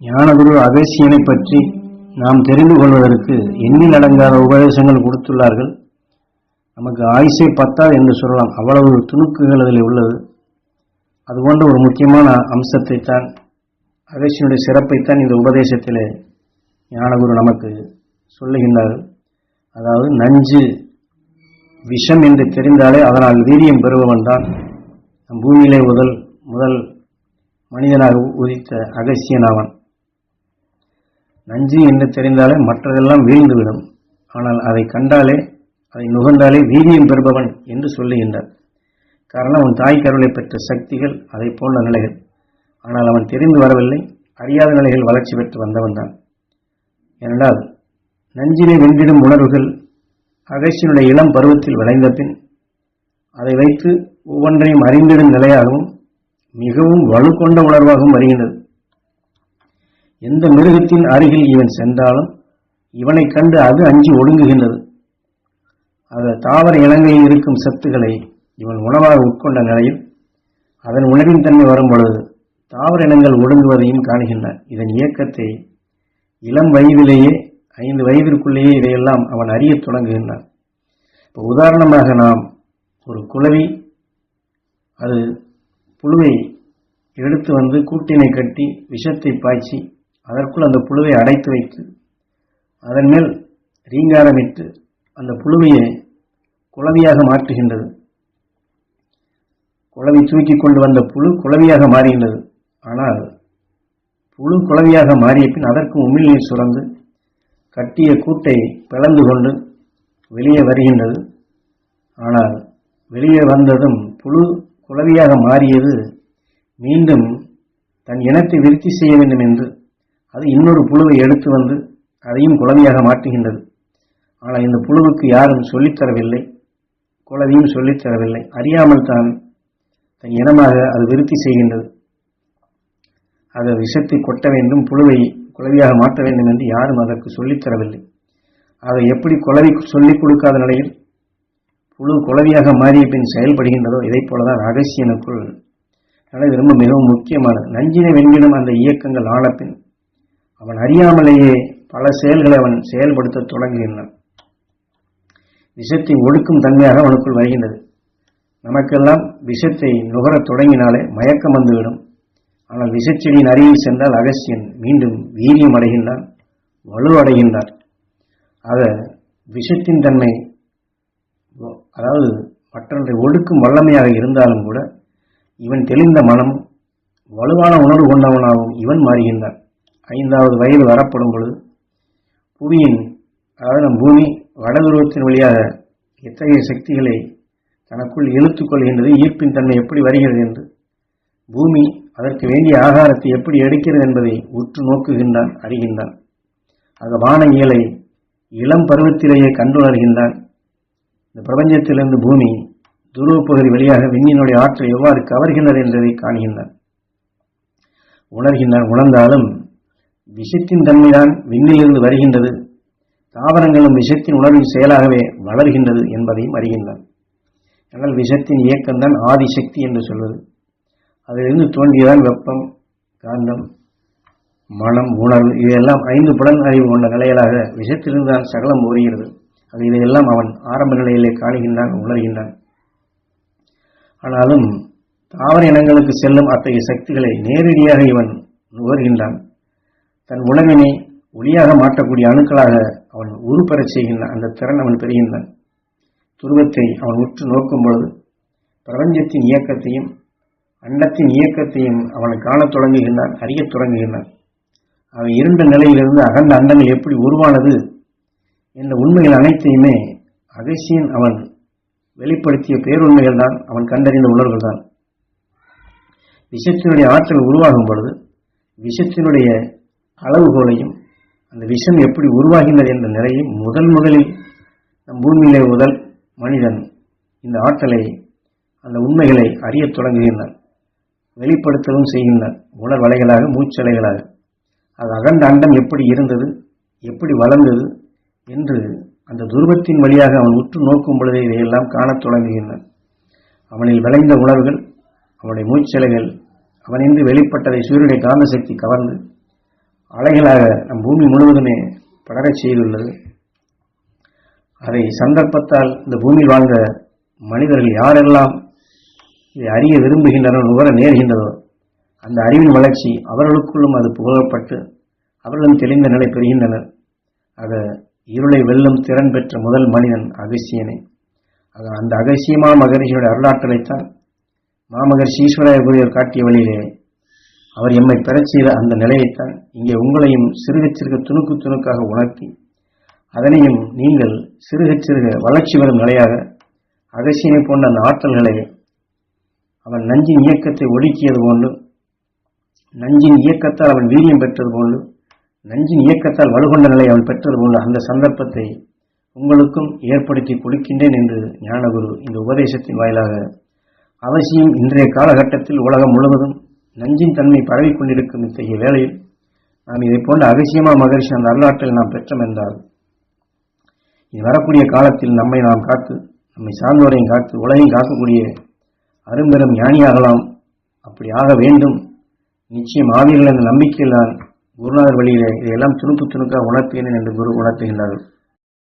ஞானகுரு அகஸ்தியனை பற்றி நாம் தெரிந்து கொள்வதற்கு எண்ணில் அடங்காத உபதேசங்கள் கொடுத்துள்ளார்கள். நமக்கு ஆயுசே பத்தாது என்று சொல்லலாம், அவ்வளவு துணுக்குகள் அதில் உள்ளது. அதுபோன்ற ஒரு முக்கியமான அம்சத்தைத்தான், அகஸ்தியனுடைய சிறப்பைத்தான் இந்த உபதேசத்திலே ஞானகுரு நமக்கு சொல்லுகின்றார்கள். அதாவது நஞ்சு விஷம் என்று தெரிந்தாலே அதனால் வீரியம் பெறுபவன் தான் நம் பூமியிலே முதல் மனிதனாக உதித்த அகஸ்தியன் ஆவான். நஞ்சு என்று தெரிந்தாலே மற்றதெல்லாம் வீழ்ந்துவிடும், ஆனால் அதை கண்டாலே அதை நுகர்ந்தாலே வீரியம் பெறுபவன் என்று சொல்லுகின்றார். காரணம், அவன் தாய் கருளை பெற்ற சக்திகள் அதை போன்ற நிலைகள். ஆனால் அவன் தெரிந்து வரவில்லை, அறியாத நிலைகள் வளர்ச்சி பெற்று வந்தவன் தான். ஏனென்றால் நஞ்சினை வென்றிடும் உணர்வுகள் அகஸ்தியனுடைய இளம் பருவத்தில் விளைந்த பின் அதை வைத்து ஒவ்வொன்றையும் அறிந்திடும் நிலையாகவும் மிகவும் வலுக்கொண்ட உணர்வாகவும் வருகின்றது. எந்த மிருகத்தின் அருகில் இவன் சென்றாலும் இவனை கண்டு அது அஞ்சி ஒடுங்குகின்றது. அது தாவர இனங்களில் இருக்கும் சத்துக்களை இவன் உணவாக உட்கொண்ட நிலையில் அதன் உணவின் தன்மை வரும் பொழுது தாவர இனங்கள் ஒடுங்குவதையும் காணுகின்றன. இதன் இயக்கத்தை இளம் வயதிலேயே 5 வயதிற்குள்ளேயே இதையெல்லாம் அவன் அறிய தொடங்குகின்றான். இப்போ உதாரணமாக நாம் ஒரு குளவி அது புழுவை எடுத்து வந்து கூட்டினை கட்டி விஷத்தை பாய்ச்சி அதற்குள் அந்த புழுவை அடைத்து வைத்து அதன் மேல் ரீங்காரமிட்டு அந்த புழுவையை குளவியாக மாற்றுகின்றது. குளவி தூக்கி கொண்டு வந்த புழு குளவியாக மாறுகின்றது. ஆனால் புழு குளவியாக மாறிய பின் அதற்கு உமிழ்நீர் சுரந்து கட்டிய கூட்டை பிளந்து கொண்டு வெளியே வருகின்றது. ஆனால் வெளியே வந்ததும் புழு குளவியாக மாறியது மீண்டும் தன் இனத்தை விருத்தி செய்ய வேண்டும் என்று அது இன்னொரு புழுவை எடுத்து வந்து அதையும் குளவியாக மாற்றுகின்றது. ஆனால் இந்த புழுவுக்கு யாரும் சொல்லித்தரவில்லை, குளவியும் சொல்லித்தரவில்லை. அறியாமல் தான் தன் இனமாக அது விருத்தி செய்கின்றது. அது விஷத்தை கொட்ட வேண்டும், புழுவை குளவியாக மாற்ற வேண்டும் என்று யாரும் அதற்கு சொல்லித்தரவில்லை. அதை எப்படி குளவி சொல்லிக் கொடுக்காத நிலையில் புழு குளவியாக மாறிய பின் செயல்படுகின்றதோ இதை போலதான் அகஸ்தியனுக்குள். இது ரொம்ப மிகவும் முக்கியமானது. நஞ்சினை வென்றிடும் அந்த இயக்கங்கள் ஆனப்பின் அவன் அறியாமலேயே பல செயல்களை அவன் செயல்படுத்த தொடங்குகின்றான். விஷத்தை ஒடுக்கும் தன்மையாக அவனுக்குள் வருகின்றது. நமக்கெல்லாம் விஷத்தை நுகரத் தொடங்கினாலே மயக்கம் வந்துவிடும். ஆனால் விஷச்செடியின் அருகில் சென்றால் அகஸ்தியன் மீண்டும் வீரியம் அடைகின்றான், வலுவடைகின்றான். ஆக விஷத்தின் தன்மை, அதாவது மற்றொன்றை ஒடுக்கும் வல்லமையாக இருந்தாலும் கூட இவன் தெளிந்த மனம் வலுவான உணர்வு கொண்டவனாகவும் இவன் மாறுகின்றான். 5வது வயது வரப்படும் பொழுது புவியின், அதாவது நம் பூமி வடதுருவத்தின் வழியாக எத்தகைய சக்திகளை தனக்குள் இழுத்துக் கொள்கின்றது, ஈர்ப்பின் தன்மை எப்படி வருகிறது என்று, பூமி அதற்கு வேண்டிய ஆகாரத்தை எப்படி எடுக்கிறது என்பதை உற்று நோக்குகின்றான், அறிகின்றான். ஆக வான இயலை இளம் பருவத்திலேயே கண்டுணர்கின்றான். இந்த பிரபஞ்சத்திலிருந்து பூமி துருவ பகுதி வழியாக விண்ணினுடைய ஆற்றல் எவ்வாறு கவர்கின்றது என்பதை காணுகின்றான், உணர்கின்றான். உணர்ந்தாலும் விஷத்தின் தன்மைதான் விண்ணிலிருந்து வருகின்றது, தாவரங்களும் விஷத்தின் உணர்வின் செயலாகவே வளர்கின்றது என்பதையும் அறிகின்றான். ஆனால் விஷத்தின் இயக்கம்தான் ஆதிசக்தி என்று சொல்வது. அதிலிருந்து தோன்றியதான் வெப்பம், காந்தம், மனம், உணர்வு, இதையெல்லாம் 5 புலன் அறிவு கொண்ட நிலைகளாக விஷத்திலிருந்து தான் சகலம் ஓடுகிறது. அது இதையெல்லாம் அவன் ஆரம்ப நிலையிலே காணுகின்றான், உணர்கின்றான். ஆனாலும் தாவர இனங்களுக்கு செல்லும் அத்தகைய சக்திகளை நேரடியாக இவன் நுகர்கின்றான். தன் உணர்வினை ஒளியாக மாற்றக்கூடிய அணுக்களாக அவன் உருப்பெறச் செய்கின்றான். அந்த திறன் அவன் பெறுகின்றான். துருவத்தை அவன் உற்று நோக்கும் பொழுது பிரபஞ்சத்தின் இயக்கத்தையும் அண்டத்தின் இயக்கத்தையும் அவன் காணத் தொடங்குகின்றான், அறியத் தொடங்குகின்றான். அவை இருண்ட நிலையிலிருந்து அகண்ட அண்டங்கள் எப்படி உருவானது என்ற உண்மைகள் அனைத்தையுமே அகஸ்தியன் அவன் வெளிப்படுத்திய பேருண்மைகள் தான், அவன் கண்டறிந்த உணர்வுகள் தான். விஷத்தினுடைய ஆற்றல் உருவாகும் பொழுது விஷத்தினுடைய அளவுகோலையும் அந்த விஷம் எப்படி உருவாகின்றது என்ற நிலையும் முதலில் நம் பூமியிலே முதல் மனிதன் இந்த ஆற்றலை, அந்த உண்மைகளை அறியத் தொடங்குகின்றான், வெளிப்படுத்தவும் செய்கின்றான். உணர்வலைகளாக, மூச்சலைகளாக. அது அகண்ட அண்டம் எப்படி இருந்தது, எப்படி வளர்ந்தது என்று அந்த துருவத்தின் வழியாக அவன் உற்று நோக்கும் பொழுதே இதையெல்லாம் காணத் தொடங்குகின்றான். அவனில் விளைந்த உணர்வுகள், அவனுடைய மூச்சலைகள், அவனின்றி வெளிப்பட்டதை சூரியனுடைய காந்த சக்தி கவர்ந்து அலைகளாக நம் பூமி முழுவதுமே படரச் செய்துள்ளது. அதை சந்தர்ப்பத்தால் இந்த பூமியில் வாழ்ந்த மனிதர்கள் யாரெல்லாம் இதை அறிய விரும்புகின்றனர், நுகர நேர்கின்றதோ அந்த அறிவின் வளர்ச்சி அவர்களுக்குள்ளும் அது புகழப்பட்டு அவர்களும் தெளிந்த நிலை பெறுகின்றனர். ஆக இருளை வெல்லும் திறன் பெற்ற முதல் மனிதன் அகசியனை. ஆக அந்த அகசியமா மகரிஷியுடைய அருளாற்றலைத்தான் மாமகர்ஷி ஈஸ்வரகுரியர் காட்டிய வழியிலே அவர் எம்மை பெறச் செய்த அந்த நிலையைத்தான் இங்கே உங்களையும் சிறுக சிறுக துணுக்கு துணுக்காக உணர்த்தி அதனையும் நீங்கள் சிறுக சிறுக வளர்ச்சி வரும் நிலையாக அகசியனை போன்ற அந்த ஆற்றல்களை அவன் நஞ்சின் இயக்கத்தை ஒடுக்கியது போன்று, நஞ்சின் இயக்கத்தால் அவன் வீரியம் பெற்றது போன்று, நஞ்சின் இயக்கத்தால் வலுகொண்ட நிலை அவன் பெற்றது போன்று அந்த சந்தர்ப்பத்தை உங்களுக்கும் ஏற்படுத்தி கொடுக்கின்றேன் என்று ஞானகுரு இந்த உபதேசத்தின் வாயிலாக அவசியம் இன்றைய காலகட்டத்தில் உலகம் முழுவதும் நஞ்சின் தன்மை பரவி கொண்டிருக்கும் இத்தகைய வேளையில் நாம் இதை போன்ற அகசியமா மகரிஷி அந்த அருளாற்றல் நாம் பெற்றோம் என்றால் இது வரக்கூடிய காலத்தில் நம்மை நாம் காத்து, நம்மை சார்ந்தோரையும் காத்து, உலகையும் காக்கக்கூடிய அரும்பெரும் ஞானியாகலாம். அப்படி ஆக வேண்டும். நிச்சயம் ஆவீர்கள் என்ற நம்பிக்கையில் நான் குருநாதர் வழியிலே இதையெல்லாம் துணுக்கு துணுக்காக உணர்த்துகிறேன் என்று குரு உணர்த்துகின்றார்கள்.